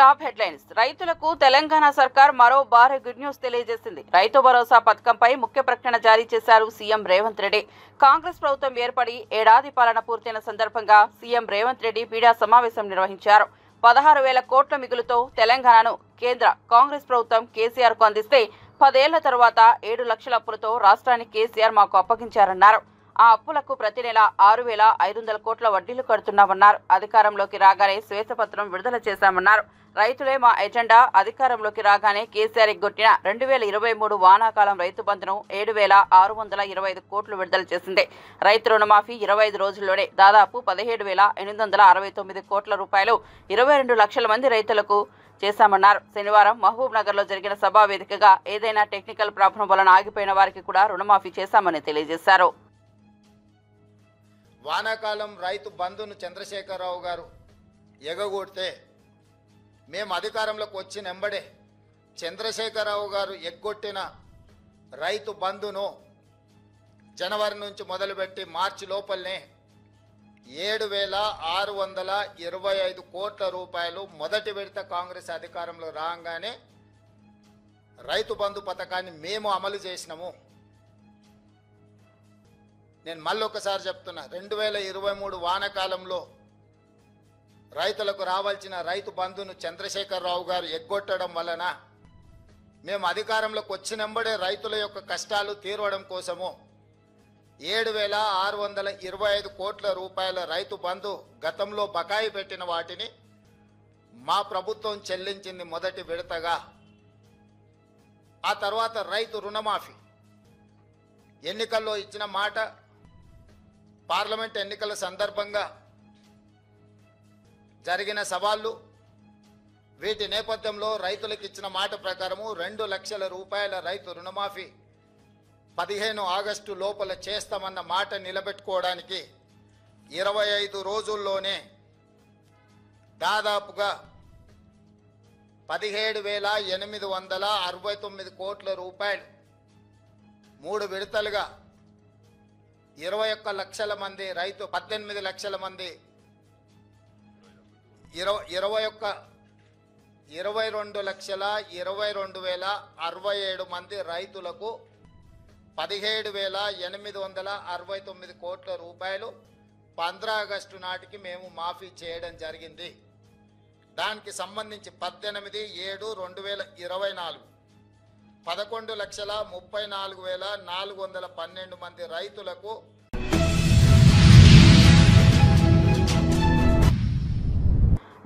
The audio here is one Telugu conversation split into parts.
Top headlines. రైతులకు తెలంగాణ సర్కార్ మరో భారీ గుడ్ న్యూస్ తెలియజేసింది. రైతు భరోసా పథకంపై ముఖ్య ప్రకటన జారీ చేశారు సీఎం రేవంత్ రెడ్డి. కాంగ్రెస్ ప్రభుత్వం ఏర్పడి ఏడాది పాలన పూర్తయిన సందర్భంగా సీఎం రేవంత్ రెడ్డి మీడియా సమావేశం నిర్వహించారు. 16,000 కోట్ల మిగులుతో తెలంగాణను కేంద్ర కాంగ్రెస్ ప్రభుత్వం కేసీఆర్కు అందిస్తే 10 ఏళ్ల తర్వాత 7 లక్షల అప్పులతో రాష్ట్రాన్ని కేసీఆర్ మాకు అప్పగించారన్నారు. ఆ అప్పులకు ప్రతి నెల 6,500 కోట్ల వడ్డీలు కడుతున్నామన్నారు. అధికారంలోకి రాగానే శ్వేతపత్రం విడుదల చేశామన్నారు. రైతులే మా ఎజెండా. అధికారంలోకి రాగానే కేసీఆర్ ఎగ్గొట్టిన 2023 వానాకాలం రైతు బంధును 7,625 కోట్లు విడుదల చేసింది. రైతు రుణమాఫీ 25 రోజుల్లోనే దాదాపు 17,869 కోట్ల రూపాయలు 22 లక్షల మంది రైతులకు చేశామన్నారు. శనివారం మహబూబ్ నగర్ లో జరిగిన సభా వేదికగా ఏదైనా టెక్నికల్ ప్రాబ్లం వలన ఆగిపోయిన వారికి కూడా రుణమాఫీ చేశామని తెలియజేశారు. వానాకాలం రైతు బంధును చంద్రశేఖరరావు గారు ఎగగొడితే మేము అధికారంలోకి వచ్చిన వెంబడే చంద్రశేఖరరావు గారు ఎగ్గొట్టిన రైతు బంధును జనవరి నుంచి మొదలుపెట్టి మార్చి లోపలనే 7,625 కోట్ల రూపాయలు మొదటి విడత కాంగ్రెస్ అధికారంలో రాగానే రైతు బంధు పథకాన్ని మేము అమలు చేసినాము. నేను మళ్ళొకసారి చెప్తున్నా, 2023 వానాకాలంలో రైతులకు రావాల్సిన రైతు బంధును చంద్రశేఖరరావు గారు ఎగ్గొట్టడం వలన మేము అధికారంలోకి వచ్చినంబడే రైతుల యొక్క కష్టాలు తీరవడం కోసము 7,625 కోట్ల రూపాయల రైతు బంధు గతంలో బకాయి పెట్టిన వాటిని మా ప్రభుత్వం చెల్లించింది మొదటి విడతగా. ఆ తర్వాత రైతు రుణమాఫీ ఎన్నికల్లో ఇచ్చిన మాట, పార్లమెంట్ ఎన్నికల సందర్భంగా జరిగిన సవాళ్లు, వీటి నేపథ్యంలో రైతులకు ఇచ్చిన మాట ప్రకారము 2 లక్షల రూపాయల రైతు రుణమాఫీ 15 ఆగస్టు లోపల చేస్తామన్న మాట నిలబెట్టుకోవడానికి 25 రోజుల్లోనే దాదాపుగా 17,869 కోట్ల రూపాయలు 3 విడతలుగా 21 లక్షల మంది రైతు 18 లక్షల మంది 22,22,067 మంది రైతులకు 17,869 కోట్ల రూపాయలు 15 ఆగస్టు నాటికి మేము మాఫీ చేయడం జరిగింది. దానికి సంబంధించి 18/7/2024 11,34,412 మంది రైతులకు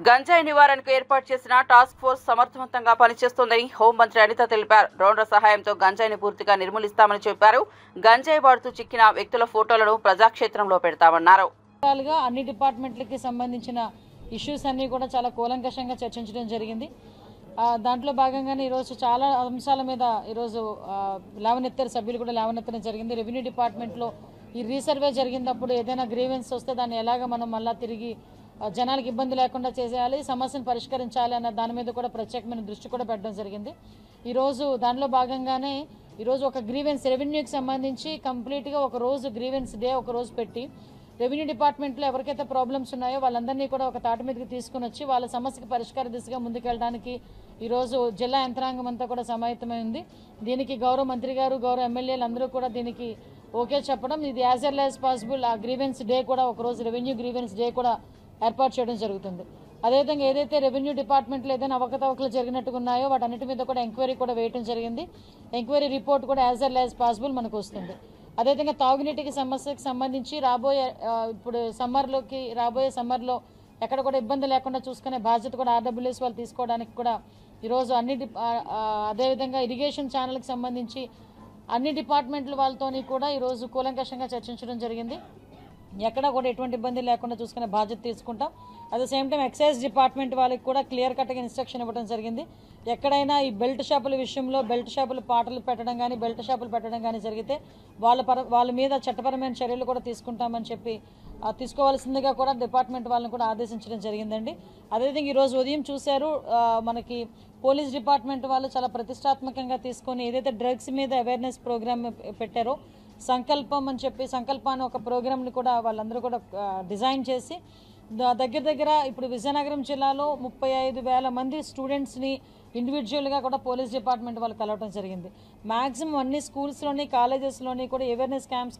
గంజాయి నివారణకు ఏర్పాటు చేసిన టాస్క్ ఫోర్స్ సమర్థవంతంగా పనిచేస్తోందని హోంమంత్రి అనిత తెలిపారు. డ్రోన్ల సహాయంతో గంజాయిని పూర్తిగా నిర్మూలిస్తామని చెప్పారు. గంజాయి వాడుతూ చిక్కిన వ్యక్తుల ఫోటోలను ప్రజాక్షేత్రంలో పెడతామన్నారు. అన్ని డిపార్ట్మెంట్లకి సంబంధించిన ఇష్యూస్ అన్ని కూడా చాలా కూలంకషంగా చర్చించడం జరిగింది. దాంట్లో భాగంగానే ఈరోజు చాలా అంశాల మీద ఈరోజు సభ్యులు కూడా లేవనెత్తడం జరిగింది. రెవెన్యూ డిపార్ట్మెంట్లో ఈ రీసర్వే జరిగినప్పుడు ఏదైనా గ్రీవెన్స్ వస్తే దాన్ని ఎలాగ మనం మళ్ళీ తిరిగి జనాలకు ఇబ్బంది లేకుండా చేసేయాలి, సమస్యను పరిష్కరించాలి అన్న దాని మీద కూడా ప్రత్యేకమైన దృష్టి కూడా పెట్టడం జరిగింది. ఈరోజు దానిలో భాగంగానే ఈరోజు ఒక గ్రీవెన్స్ రెవెన్యూకి సంబంధించి కంప్లీట్గా ఒక రోజు గ్రీవెన్స్ డే ఒక రోజు పెట్టి రెవెన్యూ డిపార్ట్మెంట్లో ఎవరికైతే ప్రాబ్లమ్స్ ఉన్నాయో వాళ్ళందరినీ కూడా ఒక తాటి మీదకి తీసుకుని వచ్చి వాళ్ళ సమస్యకి పరిష్కార దిశగా ముందుకెళ్ళడానికి ఈరోజు జిల్లా యంత్రాంగం అంతా కూడా సమాయత్తమైంది. దీనికి గౌరవ మంత్రి గారు, గౌరవ ఎమ్మెల్యేలు అందరూ కూడా దీనికి ఓకే చెప్పడం, ఇది యాజ్ ఎర్లీ యాజ్ పాసిబుల్ ఆ గ్రీవెన్స్ డే కూడా ఒకరోజు రెవెన్యూ గ్రీవెన్స్ డే కూడా ఏర్పాటు చేయడం జరుగుతుంది. అదేవిధంగా ఏదైతే రెవెన్యూ డిపార్ట్మెంట్లో ఏదైనా అవకతవకలు జరిగినట్టుగా ఉన్నాయో వాటన్నిటి మీద కూడా ఎంక్వైరీ కూడా వేయడం జరిగింది. ఎంక్వైరీ రిపోర్ట్ కూడా యాజ్ ఎర్లీ యాజ్ పాసిబుల్ మనకు వస్తుంది. అదేవిధంగా తాగునీటికి సమస్యకు సంబంధించి ఇప్పుడు రాబోయే సమ్మర్లో ఎక్కడ కూడా ఇబ్బంది లేకుండా చూసుకునే బాధ్యత కూడా ఆర్డబ్ల్యూఎస్ వాళ్ళు తీసుకోవడానికి కూడా ఈరోజు అదేవిధంగా ఇరిగేషన్ ఛానల్కి సంబంధించి అన్ని డిపార్ట్మెంట్ల వాళ్ళతోని కూడా ఈరోజు కూలంకషంగా చర్చించడం జరిగింది. ఎక్కడ కూడా ఎటువంటి ఇబ్బంది లేకుండా చూసుకునే బాధ్యత తీసుకుంటాం. At the same time excise department వాళ్ళకి కూడా క్లియర్ కట్గా ఇన్స్ట్రక్షన్ ఇవ్వడం జరిగింది. ఎక్కడైనా ఈ బెల్ట్ షాపుల విషయంలో బెల్ట్ షాపులు పాటలు పెట్టడం కానీ బెల్ట్ షాపులు పెట్టడం కానీ జరిగితే వాళ్ళ మీద చట్టపరమైన చర్యలు కూడా తీసుకుంటామని చెప్పి తీసుకోవాల్సిందిగా కూడా డిపార్ట్మెంట్ వాళ్ళని కూడా ఆదేశించడం జరిగిందండి. అదేవిధంగా ఈరోజు ఉదయం చూశారు, మనకి పోలీస్ డిపార్ట్మెంట్ వాళ్ళు చాలా ప్రతిష్టాత్మకంగా తీసుకొని ఏదైతే డ్రగ్స్ మీద అవేర్నెస్ ప్రోగ్రామ్ పెట్టారో సంకల్పం అని చెప్పి సంకల్పాన్ని ఒక ప్రోగ్రామ్ని కూడా వాళ్ళందరూ కూడా డిజైన్ చేసి దగ్గర దగ్గర ఇప్పుడు విజయనగరం జిల్లాలో 35,000 మంది స్టూడెంట్స్ని ఇండివిజువల్గా కూడా పోలీస్ డిపార్ట్మెంట్ వాళ్ళు కలవడం జరిగింది. మ్యాక్సిమం అన్ని స్కూల్స్లోని కాలేజెస్లోని కూడా అవేర్నెస్ క్యాంప్స్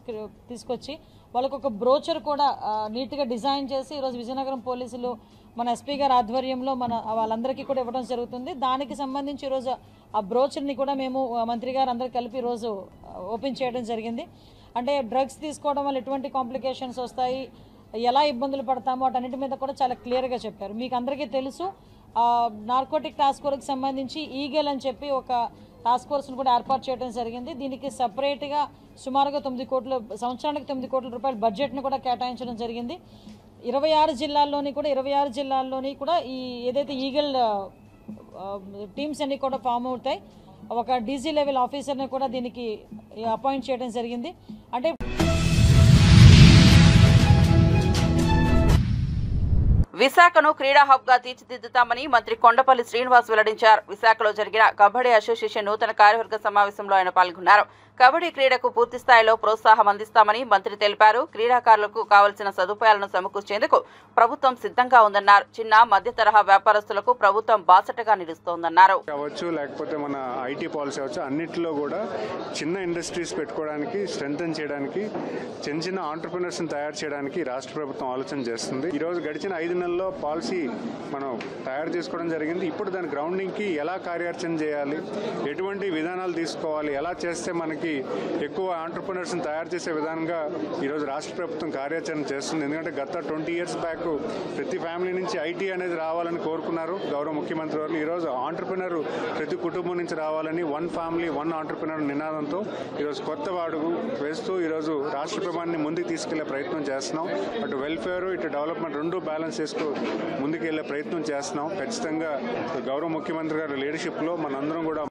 తీసుకొచ్చి వాళ్ళకు ఒక బ్రోచర్ కూడా నీట్గా డిజైన్ చేసి ఈరోజు విజయనగరం పోలీసులు మన ఎస్పీ గారి ఆధ్వర్యంలో వాళ్ళందరికీ కూడా ఇవ్వడం జరుగుతుంది. దానికి సంబంధించి ఈరోజు ఆ బ్రోచర్ని కూడా మేము మంత్రి గారు అందరూ కలిపి ఈరోజు ఓపెన్ చేయడం జరిగింది. అంటే డ్రగ్స్ తీసుకోవడం వల్ల ఎటువంటి కాంప్లికేషన్స్ వస్తాయి, ఎలా ఇబ్బందులు పడతామో వాటన్నిటి మీద కూడా చాలా క్లియర్గా చెప్పారు. మీకు అందరికీ తెలుసు నార్కోటిక్ టాస్క్ ఫోర్స్కి సంబంధించి ఈగల్ అని చెప్పి ఒక టాస్క్ ఫోర్స్ను కూడా ఏర్పాటు చేయడం జరిగింది. దీనికి సపరేట్గా సుమారుగా 9 కోట్ల సంవత్సరానికి 9 కోట్ల రూపాయల బడ్జెట్ను కూడా కేటాయించడం జరిగింది. 26 జిల్లాల్లోని కూడా ఈ ఏదైతే ఈగల్ టీమ్స్ అన్ని కూడా ఫామ్ అవుతాయి. ఒక డీజీ లెవెల్ ఆఫీసర్ని కూడా దీనికి అపాయింట్ చేయడం జరిగింది. అంటే విశాఖను క్రీడా హబ్ గా తీర్చిదిద్దుతామని మంత్రి కొండపల్లి శ్రీనివాస్ వెల్లడించారు. విశాఖలో జరిగిన కబడ్డీ అసోసియేషన్ నూతన కార్యవర్గ సమావేశంలో ఆయన పాల్గొన్నారు. కబడ్డీ క్రీడకు పూర్తి స్థాయిలో ప్రోత్సాహం అందిస్తామని మంత్రి తెలిపారు. క్రీడాకారులకు కావలసిన సదుపాయాలను సమకూర్చేందుకు ప్రభుత్వం సిద్ధంగా ఉందన్నారు. చిన్న మధ్య తరహా వ్యాపారస్తులకు ప్రభుత్వం బాసటగా నిలుస్తోందన్నారు. లేకపోతే మన ఐటీ పాలసీ అవచ్చు, అన్నింటిలో కూడా చిన్న ఇండస్ట్రీస్ పెట్టుకోవడానికి, స్ట్రెంథెన్ చేయడానికి, చిన్న చిన్న ఆంటర్ప్రినర్స్ని తయారు చేయడానికి రాష్ట్ర ప్రభుత్వం ఆలోచన చేస్తుంది. ఈరోజు గడిచిన 5 నెలల్లో పాలసీ మనం తయారు చేసుకోవడం జరిగింది. ఇప్పుడు దాని గ్రౌండింగ్కి ఎలా కార్యాచరణ చేయాలి, ఎటువంటి విధానాలు తీసుకోవాలి, ఎలా చేస్తే మనకి ఎక్కువ ఆంటర్ప్రినర్స్ని తయారు చేసే విధానంగా ఈరోజు రాష్ట్ర ప్రభుత్వం కార్యాచరణ చేస్తుంది. ఎందుకంటే గత 20 years బ్యాక్ ప్రతి ఫ్యామిలీ నుంచి ఐటీ అనేది రావాలని కోరుకున్నారు గౌరవ ముఖ్యమంత్రి వారు. ఈరోజు ఆంటర్ప్రినర్ ప్రతి కుటుంబం నుంచి రావాలని 1 family 1 entrepreneur నినాదంతో ఈరోజు కొత్త అడుగు వేస్తూ ఈరోజు రాష్ట్ర ప్రభుత్వాన్ని ముందుకు తీసుకెళ్లే ప్రయత్నం చేస్తున్నాం. అటు వెల్ఫేర్ ఇటు డెవలప్మెంట్ రెండు బ్యాలెన్స్ చేస్తూ ముందుకెళ్లే ప్రయత్నం చేస్తున్నాం. ఖచ్చితంగా గౌరవ ముఖ్యమంత్రి గారి లీడర్షిప్లో మనందరం కూడా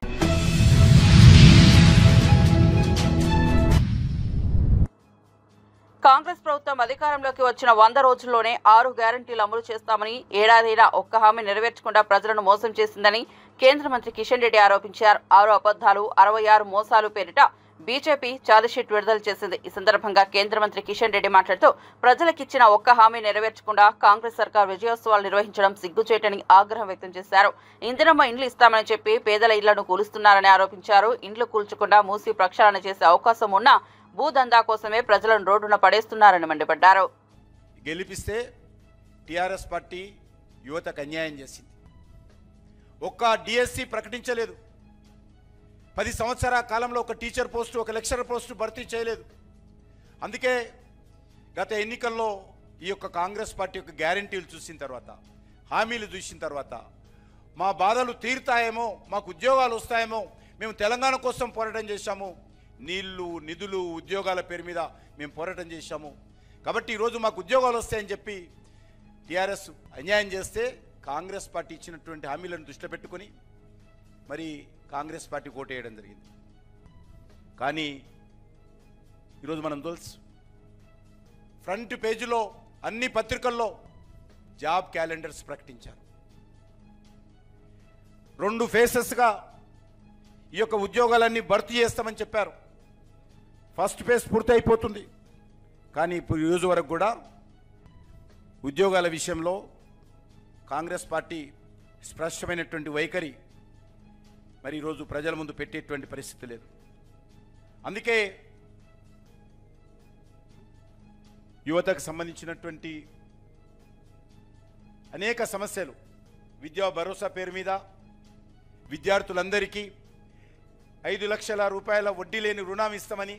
కాంగ్రెస్ ప్రభుత్వం అధికారంలోకి వచ్చిన 100 రోజుల్లోనే 6 గ్యారంటీలు అమలు చేస్తామని, ఏడాదైనా ఒక్క హామీ నెరవేర్చకుండా ప్రజలను మోసం చేసిందని కేంద్ర మంత్రి కిషన్ రెడ్డి ఆరోపించారు. 6 అబద్దాలు 66 మోసాలు పేరిట బీజేపీ ఛార్జిషీట్ విడుదల చేసింది. ఈ సందర్భంగా కేంద్ర మంత్రి కిషన్ రెడ్డి మాట్లాడుతూ ప్రజలకిచ్చిన ఒక్క హామీ నెరవేర్చకుండా కాంగ్రెస్ సర్కార్ విజయోత్సవాలు నిర్వహించడం సిగ్గుచేటని ఆగ్రహం వ్యక్తం చేశారు. ఇందిరమ్మ ఇండ్లు ఇస్తామని చెప్పి పేదల ఇళ్లను కూలుస్తున్నారని ఆరోపించారు. ఇండ్లు కూల్చకుండా మూసి ప్రక్షాళన చేసే అవకాశం ఉన్నా భూదందా కోసమే ప్రజలను రోడ్డున పడేస్తున్నారని మండిపడ్డారు. గెలిపిస్తే టీఆర్ఎస్ పార్టీ యువతకు అన్యాయం చేసింది. ఒక్క డిఎస్సి ప్రకటించలేదు. 10 సంవత్సరాల కాలంలో ఒక టీచర్ పోస్టు, ఒక లెక్చరర్ పోస్టు భర్తీ చేయలేదు. అందుకే గత ఎన్నికల్లో ఈ యొక్క కాంగ్రెస్ పార్టీ యొక్క గ్యారంటీలు చూసిన తర్వాత, హామీలు చూసిన తర్వాత మా బాధలు తీరుతాయేమో, మాకు ఉద్యోగాలు వస్తాయేమో, మేము తెలంగాణ కోసం పోరాటం చేశాము, నీళ్లు నిధులు ఉద్యోగాల పేరు మీద మేము పోరాటం చేశాము, కాబట్టి ఈరోజు మాకు ఉద్యోగాలు వస్తాయని చెప్పి టీఆర్ఎస్ అన్యాయం చేస్తే కాంగ్రెస్ పార్టీ ఇచ్చినటువంటి హామీలను దృష్టిలో పెట్టుకొని మరి కాంగ్రెస్ పార్టీ ఓటేయడం జరిగింది. కానీ ఈరోజు మనం తెలుసు, ఫ్రంట్ పేజీలో అన్ని పత్రికల్లో జాబ్ క్యాలెండర్స్ ప్రకటించారు. 2 ఫేసెస్గా ఈ యొక్క ఉద్యోగాలన్నీ భర్తీ చేస్తామని చెప్పారు. ఫస్ట్ ఫేజ్ పూర్తి అయిపోతుంది. కానీ ఇప్పుడు ఈ రోజు వరకు కూడా ఉద్యోగాల విషయంలో కాంగ్రెస్ పార్టీ స్పష్టమైనటువంటి వైఖరి మరి ఈరోజు ప్రజల ముందు పెట్టేటువంటి పరిస్థితి లేదు. అందుకే యువతకు సంబంధించినటువంటి అనేక సమస్యలు, విద్యా భరోసా పేరు మీద విద్యార్థులందరికీ 5 లక్షల రూపాయల వడ్డీ లేని రుణం ఇస్తామని,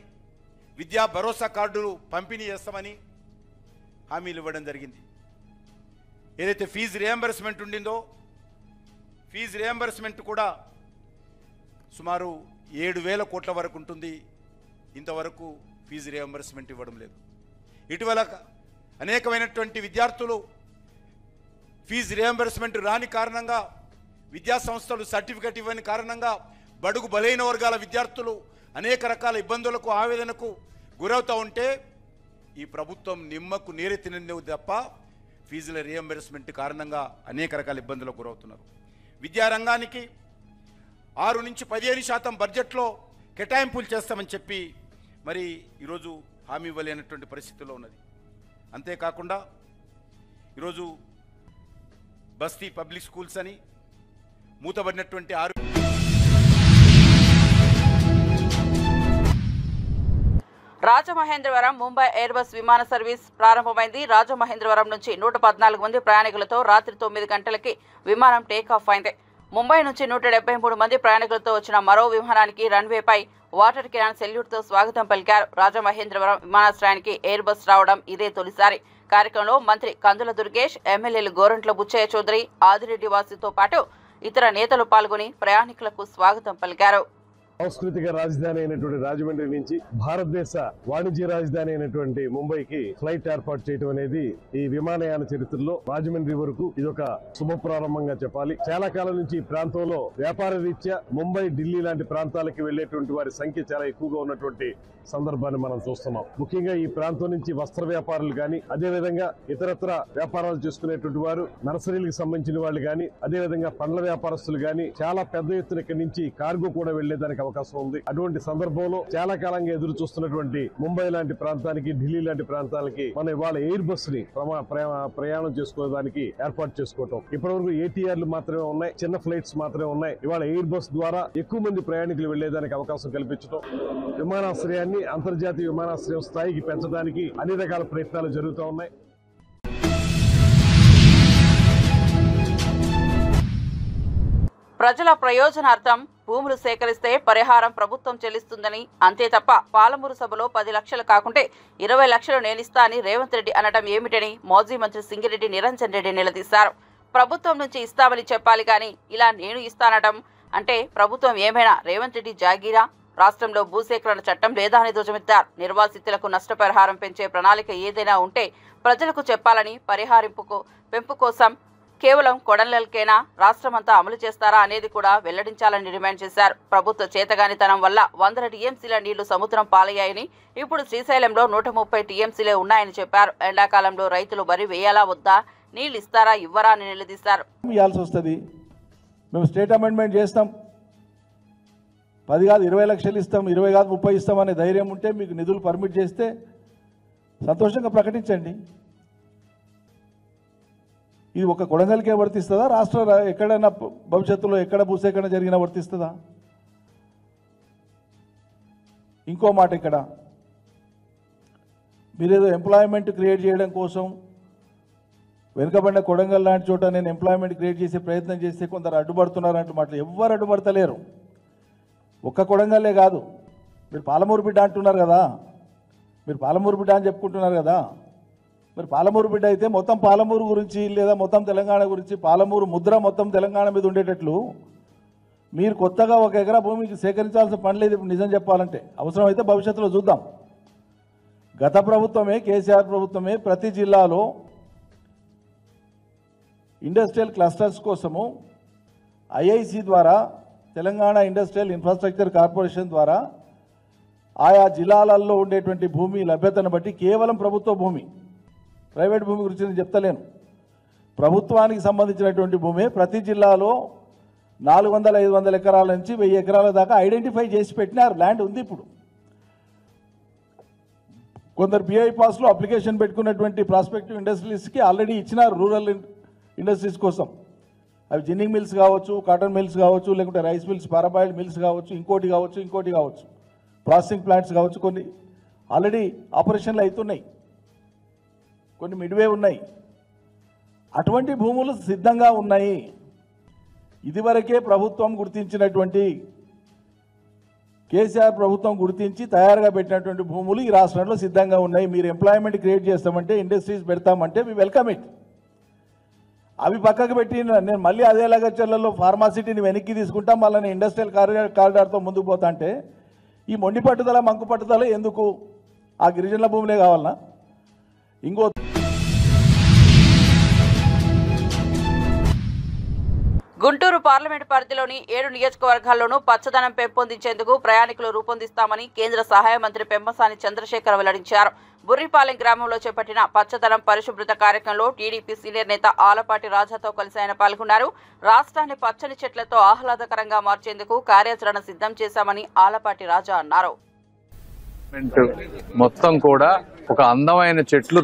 విద్యా భరోసా కార్డులు పంపిణీ చేస్తామని హామీలు ఇవ్వడం జరిగింది. ఏదైతే ఫీజు రియంబర్స్మెంట్ ఉండిందో, ఫీజు రియంబర్స్మెంట్ కూడా సుమారు 7,000 కోట్ల వరకు ఉంటుంది. ఇంతవరకు ఫీజు రియంబర్స్మెంట్ ఇవ్వడం లేదు. ఇటీవల అనేకమైనటువంటి విద్యార్థులు ఫీజు రియంబర్స్మెంట్ రాని కారణంగా, విద్యా సంస్థలు సర్టిఫికెట్ ఇవ్వని కారణంగా బడుగు బలైన వర్గాల విద్యార్థులు అనేక రకాల ఇబ్బందులకు, ఆవేదనకు గురవుతూ ఉంటే ఈ ప్రభుత్వం నిమ్మకు నీరెత్తినది తప్ప ఫీజుల రియంబర్స్మెంట్ కారణంగా అనేక రకాల ఇబ్బందులకు గురవుతున్నారు. విద్యారంగానికి 6 నుంచి 15% బడ్జెట్లో కేటాయింపులు చేస్తామని చెప్పి మరి ఈరోజు హామీ ఇవ్వలేనటువంటి పరిస్థితిలో ఉన్నది. అంతేకాకుండా ఈరోజు బస్తీ పబ్లిక్ స్కూల్స్ అని మూతబడినటువంటి రాజమహేంద్రవరం ముంబై ఎయిర్ బస్ విమాన సర్వీస్ ప్రారంభమైంది. రాజమహేంద్రవరం నుంచి 114 మంది ప్రయాణికులతో రాత్రి 9 గంటలకి విమానం టేకాఫ్ అయింది. ముంబై నుంచి 173 మంది ప్రయాణికులతో వచ్చిన మరో విమానానికి రన్వేపై వాటర్ కెనాన్ సెల్యూట్తో స్వాగతం పలికారు. రాజమహేంద్రవరం విమానాశ్రయానికి ఎయిర్ బస్ రావడం ఇదే తొలిసారి. కార్యక్రమంలో మంత్రి కందుల దుర్గేష్, ఎమ్మెల్యేలు గోరంట్ల బుచ్చయ్య చౌదరి, ఆదిరెడ్డి వాసితో పాటు ఇతర నేతలు పాల్గొని ప్రయాణికులకు స్వాగతం పలికారు. సాంస్కృతిక రాజధాని అయినటువంటి రాజమండ్రి నుంచి భారతదేశ వాణిజ్య రాజధాని అయినటువంటి ముంబైకి ఫ్లైట్ ఏర్పాటు చేయడం అనేది ఈ విమానయాన చరిత్రలో రాజమండ్రి వరకు ఇదొక శుభ ప్రారంభంగా చెప్పాలి. చాలా కాలం నుంచి ఈ ప్రాంతంలో వ్యాపార రీత్యా ముంబై, ఢిల్లీ లాంటి ప్రాంతాలకి వెళ్లేటువంటి వారి సంఖ్య చాలా ఎక్కువగా ఉన్నటువంటి సందర్భాన్ని మనం చూస్తున్నాం. ముఖ్యంగా ఈ ప్రాంతం నుంచి వస్త్ర వ్యాపారులు కానీ, అదేవిధంగా ఇతరత్ర వ్యాపారాలు చేసుకునేటువంటి వారు, నర్సరీలకు సంబంధించిన వాళ్ళు కానీ, అదేవిధంగా పండ్ల వ్యాపారస్తులు కానీ చాలా పెద్ద ఎత్తున ఇక్కడి నుంచి కార్గో కూడా వెళ్లేదానికి అవకాశం ఉంది. అటువంటి సందర్భంలో చాలా కాలంగా ఎదురు చూస్తున్నటువంటి ముంబై లాంటి ప్రాంతానికి, ఢిల్లీ లాంటి ప్రాంతాలకి మనం ఇవాళ ఎయిర్ బస్ ని ప్రయాణం చేసుకోవడానికి ఏర్పాటు చేసుకోవటం. ఇప్పటివరకు ఏటీఆర్లు మాత్రమే ఉన్నాయి, చిన్న ఫ్లైట్స్ మాత్రమే ఉన్నాయి. ఇవాళ ఎయిర్ బస్ ద్వారా ఎక్కువ మంది ప్రయాణికులు వెళ్లేదానికి అవకాశం కల్పించడం, విమానాశ్రయాన్ని అంతర్జాతీయ విమానాశ్రయం స్థాయికి పెంచడానికి అన్ని రకాల ప్రయత్నాలు జరుగుతూ ఉన్నాయి. ప్రజల ప్రయోజనార్థం భూములు సేకరిస్తే పరిహారం ప్రభుత్వం చెల్లిస్తుందని, అంతే తప్ప పాలమూరు సభలో 10 లక్షలు కాకుంటే 20 లక్షలు నేనిస్తా అని రేవంత్ రెడ్డి అనడం ఏమిటని మాజీ మంత్రి సింగిరెడ్డి నిరంజన్ రెడ్డి నిలదీశారు. ప్రభుత్వం నుంచి ఇస్తామని చెప్పాలి కానీ ఇలా నేను ఇస్తానడం అంటే ప్రభుత్వం ఏమైనా రేవంత్ రెడ్డి జాగీరా? రాష్ట్రంలో భూసేకరణ చట్టం లేదా అని ధ్వజమెత్తారు. నిర్వాసితులకు నష్టపరిహారం పెంచే ప్రణాళిక ఏదైనా ఉంటే ప్రజలకు చెప్పాలని, పెంపు కోసం కేవలం కొడంగల్కేనా రాష్ట్రమంతా అమలు చేస్తారా అనేది కూడా వెల్లడించాలని డిమాండ్ చేశారు. ప్రభుత్వ చేతగానితనం వల్ల 100 టీఎంసీల నీళ్లు సముద్రం పాలయ్యాయని, ఇప్పుడు శ్రీశైలంలో 130 టీఎంసీలే ఉన్నాయని చెప్పారు. ఎండాకాలంలో రైతులు వరి వేయాలా వద్దా, నీళ్లు ఇస్తారా ఇవ్వరా అని నిలదీశారు. మేము స్టేట్ అమెండ్మెంట్ చేస్తాం, 10 కాదు 20 లక్షలు ఇస్తాం, 20 కాదు 30 ఇస్తాం అనే ధైర్యం ఉంటే, మీకు నిధులు పర్మిట్ చేస్తే సంతోషంగా ప్రకటించండి. ఇది ఒక కొడంగల్కే వర్తిస్తుందా? రాష్ట్ర ఎక్కడైనా భవిష్యత్తులో ఎక్కడ భూసేకరణ జరిగినా వర్తిస్తుందా? ఇంకో మాట, ఇక్కడ మీరేదో ఎంప్లాయ్మెంట్ క్రియేట్ చేయడం కోసం వెనుకబడిన కొడంగల్ లాంటి చోట నేను ఎంప్లాయ్మెంట్ క్రియేట్ చేసే ప్రయత్నం చేస్తే కొందరు అడ్డుపడుతున్నారంటూ మాటలు ఎవ్వరు అడ్డుపడతలేరు. ఒక్క కొడంగల్లే కాదు, మీరు పాలమూరు బిడ్డ అంటున్నారు కదా, మీరు పాలమూరు బిడ్డ అని చెప్పుకుంటున్నారు కదా, మరి పాలమూరు బిడ్డ అయితే మొత్తం పాలమూరు గురించి లేదా మొత్తం తెలంగాణ గురించి పాలమూరు ముద్ర మొత్తం తెలంగాణ మీద ఉండేటట్లు మీరు కొత్తగా 1 ఎకరా భూమికి సేకరించాల్సిన పని లేదు. ఇప్పుడు నిజం చెప్పాలంటే అవసరమైతే భవిష్యత్తులో చూద్దాం. గత ప్రభుత్వమే, కేసీఆర్ ప్రభుత్వమే ప్రతి జిల్లాలో ఇండస్ట్రియల్ క్లస్టర్స్ కోసము ఐఐసి ద్వారా, తెలంగాణ ఇండస్ట్రియల్ ఇన్ఫ్రాస్ట్రక్చర్ కార్పొరేషన్ ద్వారా ఆయా జిల్లాలలో ఉండేటువంటి భూమి లభ్యతను బట్టి, కేవలం ప్రభుత్వ భూమి, ప్రైవేట్ భూమి గురించి నేను చెప్తలేను, ప్రభుత్వానికి సంబంధించినటువంటి భూమి ప్రతి జిల్లాలో 400-500 ఎకరాల నుంచి 1000 ఎకరాల దాకా ఐడెంటిఫై చేసి పెట్టినారు. ల్యాండ్ ఉంది. ఇప్పుడు కొందరు బిఐ పాస్లో అప్లికేషన్ పెట్టుకున్నటువంటి ప్రాస్పెక్టివ్ ఇండస్ట్రీస్కి ఆల్రెడీ ఇచ్చినారు, రూరల్ ఇండస్ట్రీస్ కోసం. అవి జిన్నింగ్ మిల్స్ కావచ్చు, కాటన్ మిల్స్ కావచ్చు, లేకుంటే రైస్ మిల్స్, పారాబాయిల్డ్ మిల్స్ కావచ్చు, ఇంకోటి కావచ్చు, ప్రాసెసింగ్ ప్లాంట్స్ కావచ్చు. కొన్ని ఆల్రెడీ ఆపరేషన్లు అవుతున్నాయి, కొన్ని మిడ్వే ఉన్నాయి. అటువంటి భూములు సిద్ధంగా ఉన్నాయి. ఇదివరకే ప్రభుత్వం గుర్తించినటువంటి, కేసీఆర్ ప్రభుత్వం గుర్తించి తయారుగా పెట్టినటువంటి భూములు ఈ రాష్ట్రంలో సిద్ధంగా ఉన్నాయి. మీరు ఎంప్లాయ్మెంట్ క్రియేట్ చేస్తామంటే, ఇండస్ట్రీస్ పెడతామంటే వి వెల్కమ్ ఇట్. అవి పక్కకు పెట్టి నేను మళ్ళీ అదే లగచర్లలో ఫార్మాసిటీని వెనక్కి తీసుకుంటాం, మళ్ళీ ఇండస్ట్రియల్ కారిడార్తో ముందుకు పోతా అంటే ఈ మొండి పట్టుదల, మంకు పట్టుదల ఎందుకు? ఆ గిరిజనుల భూములే కావాలన్నా? ఇంకో గుంటూరు పార్లమెంటు పరిధిలోని 7 నియోజకవర్గాల్లోనూ పచ్చదనం పెంపొందించేందుకు ప్రయాణికులు రూపొందిస్తామని కేంద్ర సహాయ మంత్రి పెమ్మసాని చంద్రశేఖర్ వెల్లడించారు. బుర్రిపాలెం గ్రామంలో చేపట్టిన పచ్చదనం పరిశుభ్రత కార్యక్రమంలో టీడీపీ సీనియర్ నేత ఆలపాటి రాజాతో కలిసి ఆయన పాల్గొన్నారు. రాష్ట్రాన్ని పచ్చని చెట్లతో ఆహ్లాదకరంగా మార్చేందుకు కార్యాచరణ సిద్ధం చేశామని ఆలపాటి రాజా అన్నారు. మొత్తం కూడా ఒక అందమైన చెట్లు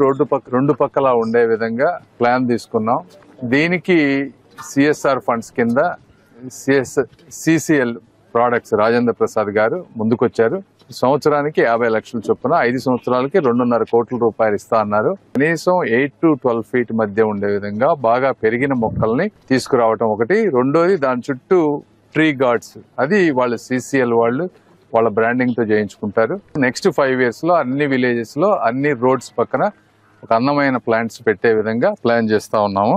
రెండు పక్కల ఉండే విధంగా ప్లాన్ తీసుకున్నాం. దీనికి సిఎస్ఆర్ ఫండ్స్ కింద సిసిఎల్ ప్రోడక్ట్స్ రాజేంద్ర ప్రసాద్ గారు ముందుకొచ్చారు. సంవత్సరానికి 50 లక్షల చొప్పున 5 సంవత్సరాలకి 2.5 కోట్ల రూపాయలు ఇస్తా అన్నారు. కనీసం 8 to 12 feet మధ్య ఉండే విధంగా బాగా పెరిగిన మొక్కల్ని తీసుకురావటం ఒకటి. రెండోది దాని చుట్టూ ట్రీ గార్డ్స్, అది వాళ్ళు సిసిఎల్ వాళ్ళ బ్రాండింగ్ తో చేయించుకుంటారు. నెక్స్ట్ 5 years లో అన్ని విలేజెస్ లో అన్ని రోడ్స్ పక్కన ఒక అందమైన ప్లాంట్స్ పెట్టే విధంగా ప్లాన్ చేస్తా ఉన్నాము.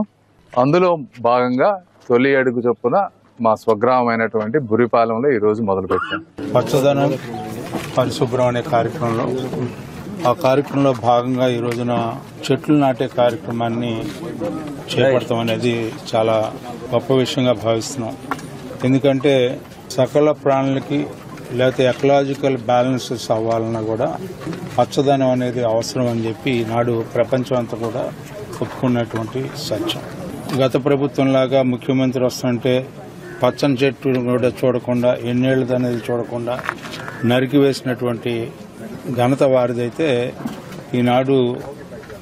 అందులో భాగంగా తొలి అడుగు చొప్పున మా స్వగ్రామైనటువంటి బురిపాలెంలో ఈ రోజు మొదలు పెట్టాం. పచ్చదనం పరిశుభ్రం అనే ఆ కార్యక్రమంలో భాగంగా ఈ రోజున చెట్లు నాటే కార్యక్రమాన్ని చేపడతాం అనేది చాలా గొప్ప విషయంగా భావిస్తున్నాం. ఎందుకంటే సకల ప్రాణులకి లేకపోతే ఎకలాజికల్ బ్యాలెన్సెస్ అవ్వాలన్నా కూడా పచ్చదనం అనేది అవసరం అని చెప్పి ఈనాడు ప్రపంచం అంతా కూడా ఒప్పుకున్నటువంటి సత్యం. గత ప్రభుత్వంలాగా ముఖ్యమంత్రి వస్తుంటే పచ్చని చెట్టు కూడా చూడకుండా, ఎన్నేళ్ళది అనేది చూడకుండా నరికి వేసినటువంటి ఘనత వారిదైతే, ఈనాడు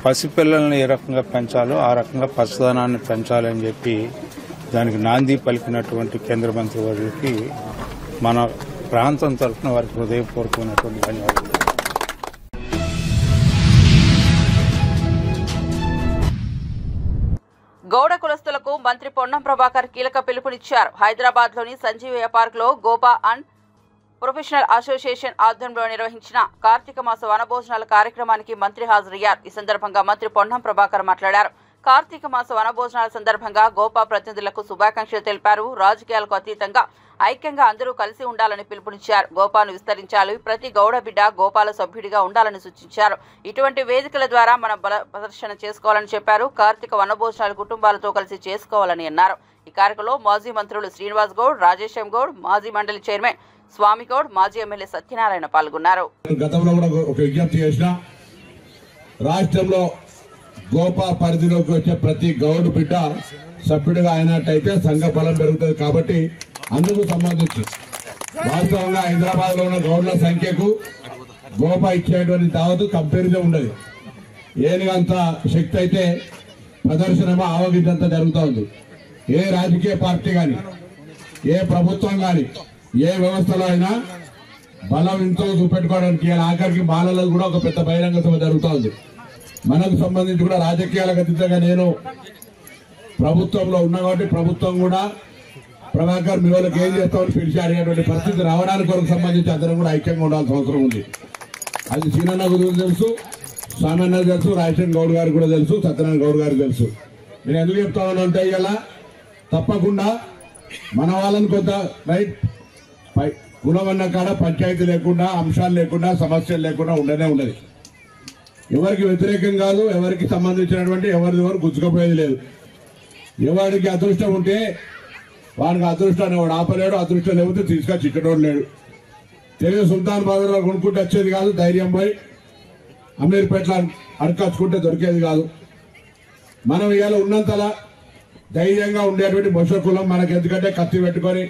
పసిపిల్లల్ని ఏ రకంగా పెంచాలో ఆ రకంగా పచ్చదనాన్ని పెంచాలని చెప్పి దానికి నాంది పలికినటువంటి కేంద్ర మంత్రి వారికి మన ప్రాంతం తరఫున వారికి హృదయపూర్వకమైనటువంటి ధన్యవాదాలు. గౌడ కులస్తులకు మంత్రి పొన్నం ప్రభాకర్ కీలక పిలుపునిచ్చారు. హైదరాబాద్ లోని సంజీవయ్య పార్క్ లో గోపా అండ్ ప్రొఫెషనల్ అసోసియేషన్ ఆధ్వర్యంలో నిర్వహించిన కార్తీక మాస వనభోజనాల కార్యక్రమానికి మంత్రి హాజరయ్యారు. ఈ సందర్భంగా మంత్రి పొన్నం ప్రభాకర్ మాట్లాడారు. కార్తీక మాస వనభోజనాల సందర్భంగా గోపా ప్రతినిధులకు శుభాకాంక్షలు తెలిపారు. రాజకీయాలకు అతీతంగా ఐక్యంగా అందరూ కలిసి ఉండాలని పిలుపునిచ్చారు. గోపాను విస్తరించాలి, ప్రతి గౌడ బిడ్డ గోపాల సభ్యుడిగా ఉండాలని సూచించారు. ఇటువంటి వేదికల ద్వారా మనం బల ప్రదర్శన చేసుకోవాలని చెప్పారు. కార్తీక వనభోజనాలు కుటుంబాలతో కలిసి చేసుకోవాలని అన్నారు. ఈ కార్యక్రమంలో మాజీ మంత్రులు శ్రీనివాస్ గౌడ్, రాజేశం గౌడ్, మాజీ మండలి చైర్మన్ స్వామి గౌడ్, మాజీ ఎమ్మెల్యే సత్యనారాయణ పాల్గొన్నారు. గతంలో కూడా ఒక విజ్ఞప్తి చేసిన, రాష్ట్రంలో గోపా పరిధిలోకి వచ్చే ప్రతి గౌడు బిడ్డ సభ్యుడిగా అయినట్టయితే సంఘ బలం పెరుగుతుంది. కాబట్టి అందుకు సంబంధించి వాస్తవంగా హైదరాబాద్ లో ఉన్న గౌడ్ల సంఖ్యకు గోపా ఇచ్చేటువంటి దావతు కంపారిజన్ ఉండదు. ఏనుగంత శక్తి అయితే ప్రదర్శనమో ఆవగించంత జరుగుతూ ఉంది. ఏ రాజకీయ పార్టీ కానీ, ఏ ప్రభుత్వం కానీ, ఏ వ్యవస్థలో అయినా బలం ఇంతో చూపెట్టుకోవడానికి ఆఖరికి బాలలో కూడా ఒక పెద్ద బహిరంగ సభ జరుగుతూ ఉంది. మనకు సంబంధించి కూడా రాజకీయాలకు అతీతంగా నేను ప్రభుత్వంలో ఉన్నా కాబట్టి ప్రభుత్వం కూడా ప్రభాకర్ మీ వాళ్ళకి ఏం చేస్తామని పిలిచి అడిగేటువంటి పరిస్థితి రావడానికి వరకు సంబంధించి అందరం కూడా ఐక్యంగా ఉండాల్సిన అవసరం ఉంది. అది సీనన్న గురించి తెలుసు, స్వామన్న తెలుసు, రాజశేఖర్ గౌడ్ గారికి కూడా తెలుసు, సత్యనారాయణ గౌడ్ గారికి తెలుసు. నేను ఎందుకు చెప్తామనంటే ఇలా తప్పకుండా మన వాళ్ళని కొంత రైట్ కులమన్న కాడ పంచాయతీ లేకుండా, అంశాలు లేకుండా, సమస్యలు లేకుండా ఉండనే ఉండదు. ఎవరికి వ్యతిరేకం కాదు, ఎవరికి సంబంధించినటువంటి ఎవరు గుచ్చుకపోయేది లేదు. ఎవరికి అదృష్టం ఉంటే వాడికి అదృష్టాన్ని వాడు ఆపలేడు, అదృష్టం లేకపోతే తీసుకొచ్చి ఇక్కడోడు లేడు. తెలుగు సుల్తాన్ బాదర్లో కొనుక్కుంటే వచ్చేది కాదు, ధైర్యం పోయి అమీర్పేటలో అడకచ్చుకుంటే దొరికేది కాదు. మనం ఇవాళ ఉన్నంతలా ధైర్యంగా ఉండేటువంటి బొష కులం మనకి, ఎందుకంటే కత్తి పెట్టుకొని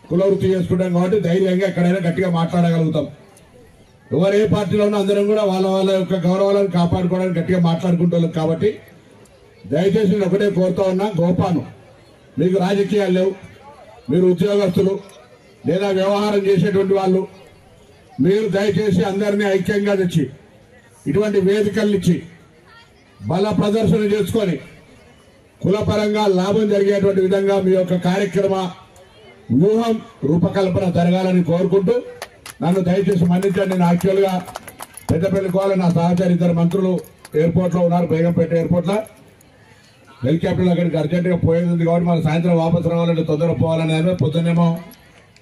కుల వృత్తి చేసుకుంటాం కాబట్టి ధైర్యంగా ఎక్కడైనా గట్టిగా మాట్లాడగలుగుతాం. ఎవరు ఏ పార్టీలో ఉన్నా అందరం కూడా వాళ్ళ వాళ్ళ యొక్క గౌరవాలను కాపాడుకోవడానికి గట్టిగా మాట్లాడుకుంటాం. కాబట్టి దయచేసి నేను ఒకటే కోరుతా ఉన్నా, గోపాను మీకు రాజకీయాలు లేవు, మీరు ఉద్యోగస్తులు లేదా వ్యవహారం చేసేటువంటి వాళ్ళు, మీరు దయచేసి అందరినీ ఐక్యంగా తెచ్చి ఇటువంటి వేదికలు ఇచ్చి బల ప్రదర్శన చేసుకొని కులపరంగా లాభం జరిగేటువంటి విధంగా మీ యొక్క కార్యక్రమ వ్యూహం రూపకల్పన జరగాలని కోరుకుంటూ నన్ను దయచేసి మన్నించండి. నేను యాక్చువల్గా పెద్దపల్లికోవాలి, నా సహచరి 2 మంత్రులు ఎయిర్పోర్ట్లో ఉన్నారు, బేగంపేట ఎయిర్పోర్ట్లో. హెలికాప్టర్లో అక్కడికి అర్జెంటుగా పోయేది ఉంది కాబట్టి మన సాయంత్రం వాపసు రావాలంటే తొందరగా పోవాలని పొద్దున్నేమో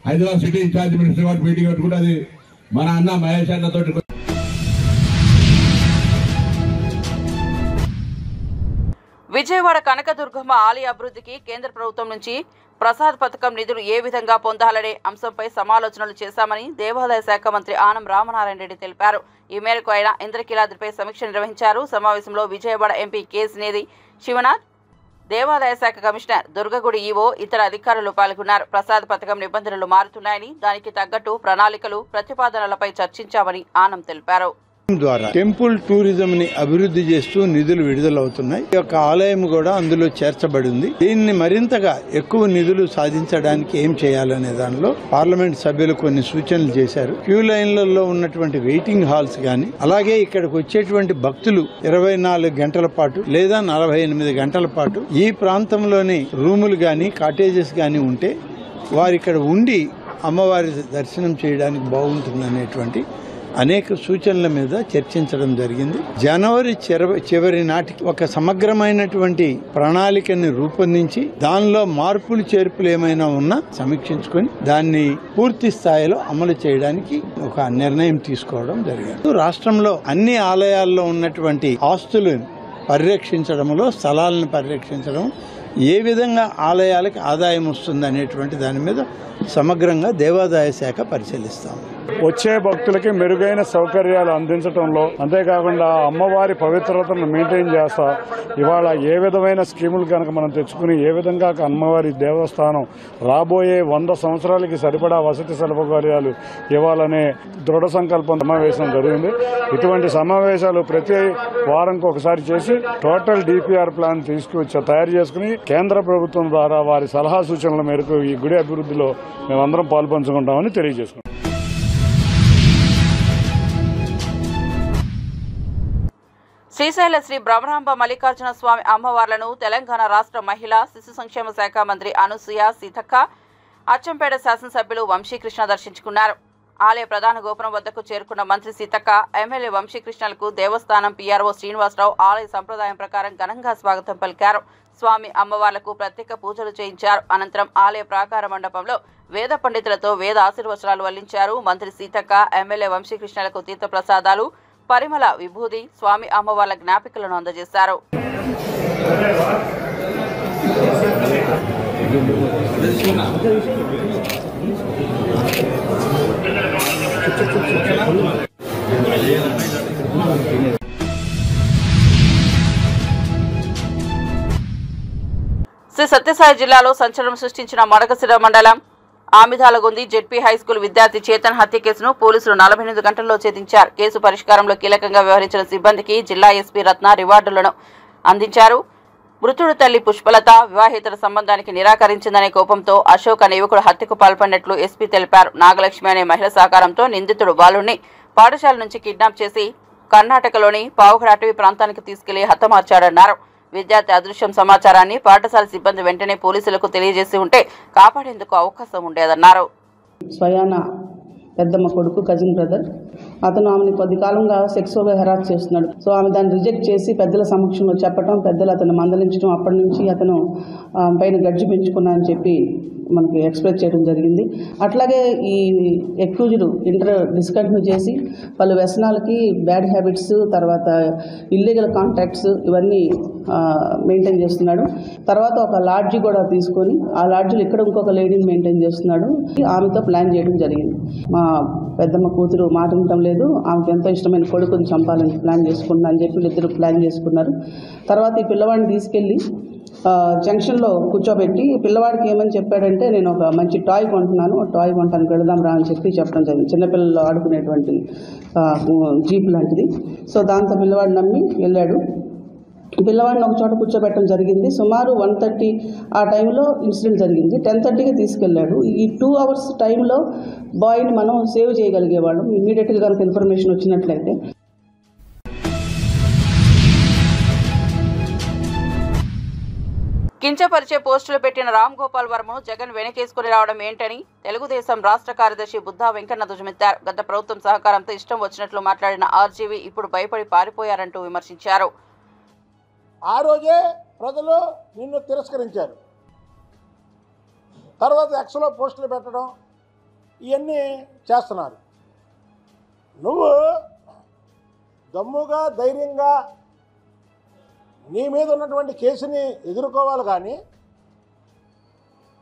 హైదరాబాద్ సిటీ ఇన్ఛార్జ్ మినిస్టర్ కాబట్టి మీటింగ్ పెట్టుకుంటే అది మన అన్న మహేష్ అన్నతో. విజయవాడ కనకదుర్గమ్మ ఆలయ అభివృద్ధికి కేంద్ర ప్రభుత్వం నుంచి ప్రసాద్ పథకం నిధులు ఏ విధంగా పొందాలనే అంశంపై సమాలోచనలు చేశామని దేవాదాయ శాఖ మంత్రి ఆనం రామనారాయణ రెడ్డి తెలిపారు. ఈ మేరకు ఆయన ఇంద్రకీలాద్రిపై సమీక్ష నిర్వహించారు. సమావేశంలో విజయవాడ ఎంపీ కేసినేని శివనాథ్, దేవాదాయ శాఖ కమిషనర్ దుర్గగుడి ఈవో, ఇతర అధికారులు పాల్గొన్నారు. ప్రసాద్ పథకం నిబంధనలు మారుతున్నాయని, దానికి తగ్గట్టు ప్రణాళికలు, ప్రతిపాదనలపై చర్చించామని ఆనం తెలిపారు. ద్వారా టెంపుల్ టూరిజం ని అభివృద్ధి చేస్తూ నిధులు విడుదలవుతున్నాయి. ఈ యొక్క ఆలయం కూడా అందులో చేర్చబడింది. దీన్ని మరింతగా ఎక్కువ నిధులు సాధించడానికి ఏం చేయాలనే దానిలో పార్లమెంట్ సభ్యులు కొన్ని సూచనలు చేశారు. క్యూ లైన్లలో ఉన్నటువంటి వెయిటింగ్ హాల్స్ గాని, అలాగే ఇక్కడికి వచ్చేటువంటి భక్తులు 24 గంటల పాటు లేదా 48 గంటల పాటు ఈ ప్రాంతంలోని రూములు గాని కాటేజెస్ గాని ఉంటే వారు ఇక్కడ ఉండి అమ్మవారి దర్శనం చేయడానికి బాగుంటుందనేటువంటి అనేక సూచనల మీద చర్చించడం జరిగింది. జనవరి చివరి నాటికి ఒక సమగ్రమైనటువంటి ప్రణాళికని రూపొందించి దానిలో మార్పులు చేర్పులు ఏమైనా ఉన్నా సమీక్షించుకొని దాన్ని పూర్తి స్థాయిలో అమలు చేయడానికి ఒక నిర్ణయం తీసుకోవడం జరిగింది. రాష్ట్రంలో అన్ని ఆలయాల్లో ఉన్నటువంటి ఆస్తులను పరిరక్షించడంలో, స్థలాలను పరిరక్షించడం, ఏ విధంగా ఆలయాలకు ఆదాయం వస్తుంది అనేటువంటి దాని మీద సమగ్రంగా దేవాదాయ శాఖ పరిశీలిస్తాం. వచ్చే భక్తులకి మెరుగైన సౌకర్యాలు అందించడంలో, అంతేకాకుండా అమ్మవారి పవిత్రతను మెయింటైన్ చేస్తా ఇవాళ ఏ విధమైన స్కీములు కనుక మనం తెచ్చుకుని ఏ విధంగా అమ్మవారి దేవస్థానం రాబోయే 100 సంవత్సరాలకి సరిపడా వసతి సౌకర్యాలు ఇవ్వాలనే దృఢ సంకల్పం సమావేశం జరిగింది. ఇటువంటి సమావేశాలు ప్రతి వారంకి ఒకసారి చేసి టోటల్ డిపిఆర్ ప్లాన్ తయారు చేసుకుని కేంద్ర ప్రభుత్వం ద్వారా వారి సలహా సూచనల మేరకు ఈ గుడి అభివృద్ధిలో మేమందరం పాల్పంచుకుంటామని తెలియజేసుకుంటాం. శ్రీశైల శ్రీ బ్రహ్మరాంబ మల్లికార్జున స్వామి అమ్మవార్లను తెలంగాణ రాష్ట్ర మహిళా శిశు సంక్షేమ శాఖ మంత్రి అనసూయ సీతక్క, అచ్చంపేట శాసనసభ్యులు వంశీకృష్ణ దర్శించుకున్నారు. ఆలయ ప్రధాన గోపురం వద్దకు చేరుకున్న మంత్రి సీతక్క, ఎమ్మెల్యే వంశీకృష్ణలకు దేవస్థానం పీఆర్ఓ శ్రీనివాసరావు ఆలయ సంప్రదాయం ప్రకారం ఘనంగా స్వాగతం పలికారు. స్వామి అమ్మవార్లకు ప్రత్యేక పూజలు చేయించారు. అనంతరం ఆలయ ప్రాకార మండపంలో వేద పండితులతో వేద ఆశీర్వచనాలు వల్లించారు. మంత్రి సీతక్క, ఎమ్మెల్యే వంశీకృష్ణలకు తీర్థప్రసాదాలు, పరిమళ విభూది, స్వామి అమ్మవార్ల జ్ఞాపికలను అందజేశారు. శ్రీ సత్యసాయి జిల్లాలో సంచలనం సృష్టించిన మడకశిర మండలం ఆమిదాలగొంది జెడ్పీ హైస్కూల్ విద్యార్థి చేతన్ హత్య కేసును పోలీసులు 48 గంటల్లో ఛేదించారు. కేసు పరిష్కారంలో కీలకంగా వ్యవహరించిన సిబ్బందికి జిల్లా ఎస్పీ రత్న రివార్డులను అందించారు. మృతుడు తల్లి పుష్పలత వివాహేతర సంబంధానికి నిరాకరించిందనే కోపంతో అశోక్ అనే యువకుడు హత్యకు పాల్పడినట్లు ఎస్పీ తెలిపారు. నాగలక్ష్మి అనే మహిళ సహకారంతో నిందితుడు బాలుడిని పాఠశాల నుంచి కిడ్నాప్ చేసి కర్ణాటకలోని పావుగడ అటవీ ప్రాంతానికి తీసుకెళ్లి హతమార్చాడన్నారు. విద్యార్థి అదృశ్యం సమాచారాన్ని పాఠశాల సిబ్బంది వెంటనే పోలీసులకు తెలియజేసి ఉంటే కాపాడేందుకు అవకాశం ఉండేదన్నారు. స్వయాన పెద్దమ్మ కొడుకు, కజిన్ బ్రదర్, అతను ఆమెను కొద్ది కాలంగా సెక్సువల్గా హెరాస్ చేస్తున్నాడు. సో ఆమె దాన్ని రిజెక్ట్ చేసి పెద్దల సమక్షంలో చెప్పడం, పెద్దలు అతను మందలించడం, అప్పటి నుంచి అతను పైన గడ్జి పెంచుకున్నా అని చెప్పి మనకి ఎక్స్ప్రెస్ చేయడం జరిగింది. అట్లాగే ఈ ఎక్యూజ్డ్ డిస్కంటిన్యూ చేసి పలు వ్యసనాలకి, బ్యాడ్ హ్యాబిట్స్, తర్వాత ఇల్లీగల్ కాంటాక్ట్స్ ఇవన్నీ మెయింటైన్ చేస్తున్నాడు. తర్వాత ఒక లాడ్జి కూడా తీసుకొని ఆ లాడ్జిలో ఇక్కడ ఇంకొక లేడీని మెయింటైన్ చేస్తున్నాడు. ఆమెతో ప్లాన్ చేయడం జరిగింది. మా పెద్దమ్మ కూతురు మాట వినటం లేదు, ఆమెకు ఎంతో ఇష్టమైన కొడుకుని చంపాలని ప్లాన్ చేసుకున్నా అని చెప్పి వీళ్ళిద్దరు ప్లాన్ చేసుకున్నారు. తర్వాత ఈ పిల్లవాడిని తీసుకెళ్ళి జంక్షన్లో కూర్చోబెట్టి పిల్లవాడికి ఏమని చెప్పాడంటే, నేను ఒక మంచి టాయ్ కొంటున్నాను, టాయ్ కొంటానికి వెళదాం రా అని చెప్పడం జరిగింది. చిన్నపిల్లలు ఆడుకునేటువంటి జీప్ లాంటిది. సో దాంతో పిల్లవాడు నమ్మి వెళ్ళాడు. పిల్లవాడిని ఒక చోట కూర్చోబెట్టడం జరిగింది. సుమారు 1:30 ఆ టైంలో ఇన్సిడెంట్ జరిగింది. 10:30కి తీసుకెళ్లాడు. ఈ 2 hours టైంలో బాయ్ని మనం సేవ్ చేయగలిగేవాళ్ళం ఇమీడియట్గా కనుక ఇన్ఫర్మేషన్ వచ్చినట్లయితే. కించపరిచే పోస్టులు పెట్టిన రామ్ గోపాల్ వర్మను జగన్ వెనకేసుకుని రావడం ఏంటని తెలుగుదేశం రాష్ట్ర కార్యదర్శి బుద్ధా వెంకన్న ధ్వజమెత్తారు. గత ప్రభుత్వం సహకారంతో ఇష్టం వచ్చినట్లు మాట్లాడిన ఆర్జీవీ ఇప్పుడు భయపడి పారిపోయారంటూ విమర్శించారు. ఆ రోజే ప్రజలు నిన్ను తిరస్కరించారు. తర్వాత ఎక్స్లో పోస్టులు పెట్టడం ఇవన్నీ చేస్తున్నారు. నువ్వు దమ్ముగా, ధైర్యంగా నీ మీద ఉన్నటువంటి కేసుని ఎదుర్కోవాలి, కానీ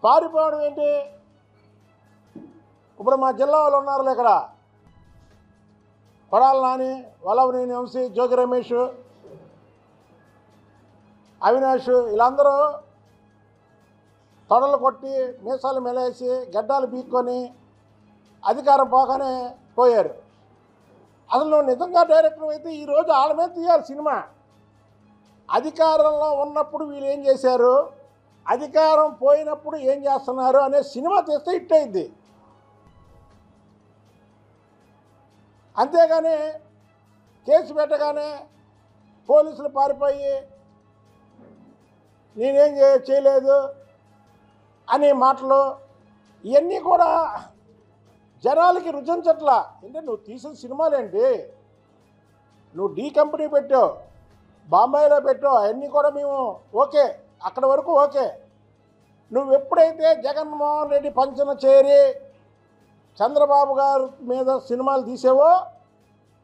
పారిపోవడం ఏంటి? ఇప్పుడు మా జిల్లా వాళ్ళు ఉన్నారు ఇక్కడ, పడాల నాని, వల్లభనేని వంశీ, జోగి రమేష్, అవినాష్, వీళ్ళందరూ తొడలు కొట్టి మీసాలు మెలేసి గడ్డాలు పీక్కొని అధికారం పోగానే పోయారు. అసలు నువ్వు నిజంగా డైరెక్టర్ అయితే ఈరోజు వాళ్ళ మీద తీయాలి సినిమా. అధికారంలో ఉన్నప్పుడు వీళ్ళు ఏం చేశారు, అధికారం పోయినప్పుడు ఏం చేస్తున్నారు అనే సినిమా తీస్తే హిట్ అయింది. అంతేగాని కేసు పెట్టగానే పోలీసులు పారిపోయి నేనేం చేయలేదు అనే మాటలు ఇవన్నీ కూడా జనాలకి రుచించట్లా. అంటే నువ్వు తీసిన సినిమాలేంటి, నువ్వు డీ కంపెనీ పెట్టావు, బాంబేలో పెట్టావు, అవన్నీ కూడా మేము ఓకే, అక్కడ వరకు ఓకే. నువ్వు ఎప్పుడైతే జగన్మోహన్ రెడ్డి పంచన చేరి చంద్రబాబు గారి మీద సినిమాలు తీసావో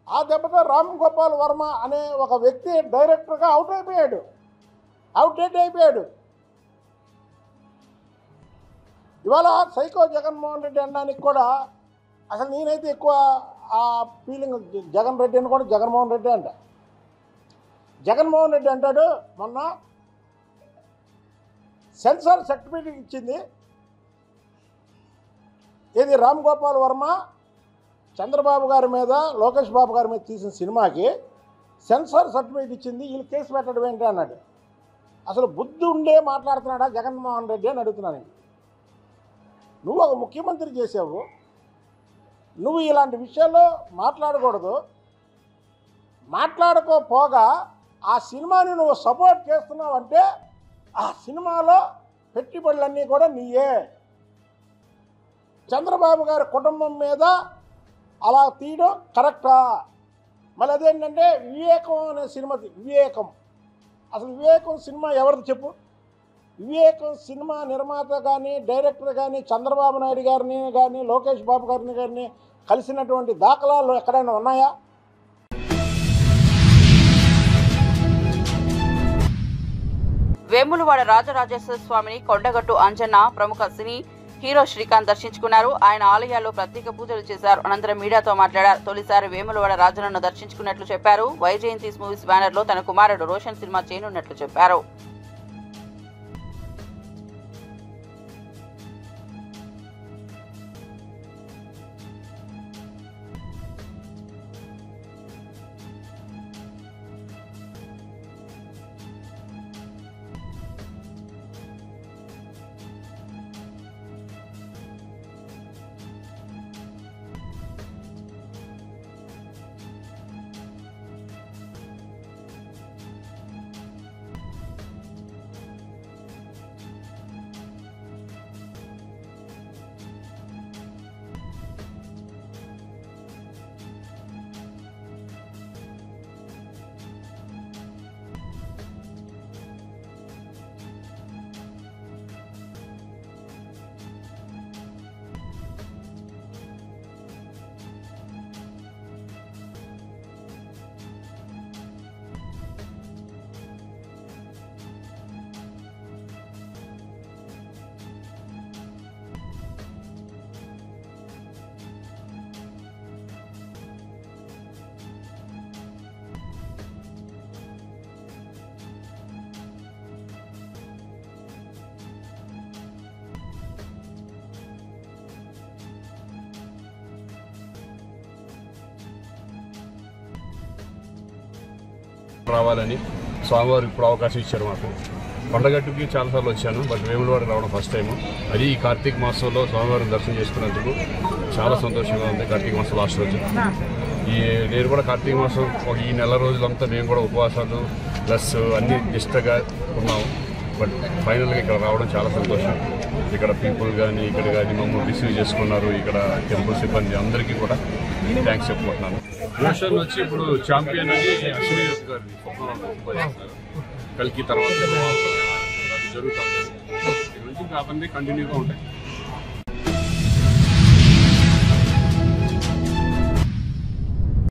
ఆ దెబ్బతో రామ్ గోపాల్ వర్మ అనే ఒక వ్యక్తి డైరెక్టర్గా అవుట్డేట్ అయిపోయాడు. ఇవాళ సైకో జగన్మోహన్ రెడ్డి అనడానికి కూడా అసలు నేనైతే ఎక్కువ ఆ ఫీలింగ్ జగన్ రెడ్డి అని కూడా జగన్మోహన్ రెడ్డి అంట. జగన్మోహన్ రెడ్డి అంటాడు మొన్న సెన్సార్ సర్టిఫికేట్ ఇచ్చింది ఇది రామ్ గోపాల్ వర్మ చంద్రబాబు గారి మీద లోకేష్ బాబు గారి మీద తీసిన సినిమాకి సెన్సార్ సర్టిఫికేట్ ఇచ్చింది, వీళ్ళు కేసు పెట్టడం ఏంటి అన్నాడు. అసలు బుద్ధి ఉండే మాట్లాడుతున్నాడా జగన్మోహన్ రెడ్డి అని అడుగుతున్నాను. నువ్వు ఒక ముఖ్యమంత్రి చేసావు, నువ్వు ఇలాంటి విషయాల్లో మాట్లాడకూడదు. మాట్లాడుకోపోగా ఆ సినిమాని నువ్వు సపోర్ట్ చేస్తున్నావు అంటే ఆ సినిమాలో పెట్టుబడులన్నీ కూడా నీయే. చంద్రబాబు గారి కుటుంబం మీద అలా తీయడం కరెక్టా? మళ్ళీ అదేంటంటే వివేకం అనే సినిమా, వివేకం అసలు వివేకం సినిమా ఎవరిది చెప్పు? వివేకం సినిమా నిర్మాత కానీ డైరెక్టర్ కానీ చంద్రబాబు నాయుడు గారిని కానీ లోకేష్ బాబు గారిని కానీ కలిసినటువంటి దాఖలాలు ఎక్కడైనా ఉన్నాయా? వేములవాడ రాజరాజేశ్వర స్వామిని కొండగట్టు అంజన్న ప్రముఖ సినీ హీరో శ్రీకాంత్ దర్శించుకున్నారు. ఆయన ఆలయాల్లో ప్రత్యేక పూజలు చేశారు. అనంతరం మీడియాతో మాట్లాడారు. తొలిసారి వేములవాడ రాజన్నను దర్శించుకున్నట్లు చెప్పారు. వైజయంతిస్ మూవీస్ బ్యానర్ లో తన కుమారుడు రోషన్ సినిమా చేయనున్నట్లు చెప్పారు. రావాలని స్వామివారు ఇప్పుడు అవకాశం ఇచ్చారు మాకు. కొండగట్టుకి చాలాసార్లు వచ్చాను, బట్ వేములవాడకి రావడం ఫస్ట్ టైం. అది ఈ కార్తీక మాసంలో స్వామివారిని దర్శనం చేసుకున్నందుకు చాలా సంతోషంగా ఉంది. కార్తీక మాసం లాస్ట్ రోజు నేను కూడా కార్తీక మాసం ఈ నెల రోజులంతా మేము కూడా ఉపవాసాలు ప్లస్ అన్ని నిష్టగా ఉన్నాము. బట్ ఫైనల్గా ఇక్కడ రావడం చాలా సంతోషం. ఇక్కడ పీపుల్ కానీ ఇక్కడ కానీ మమ్మల్ని రిసీవ్ చేసుకున్నారు. ఇక్కడ టెంపుల్ సిబ్బంది అందరికీ కూడా థ్యాంక్స్ చెప్పుకుంటున్నాను. రోషన్ వచ్చి ఇప్పుడు ఛాంపియన్ అని అశ్విని గారి కల్కి తర్వాత జరుగుతుంది. ఈ నుంచి కాబట్టి కంటిన్యూగా ఉంటాయి.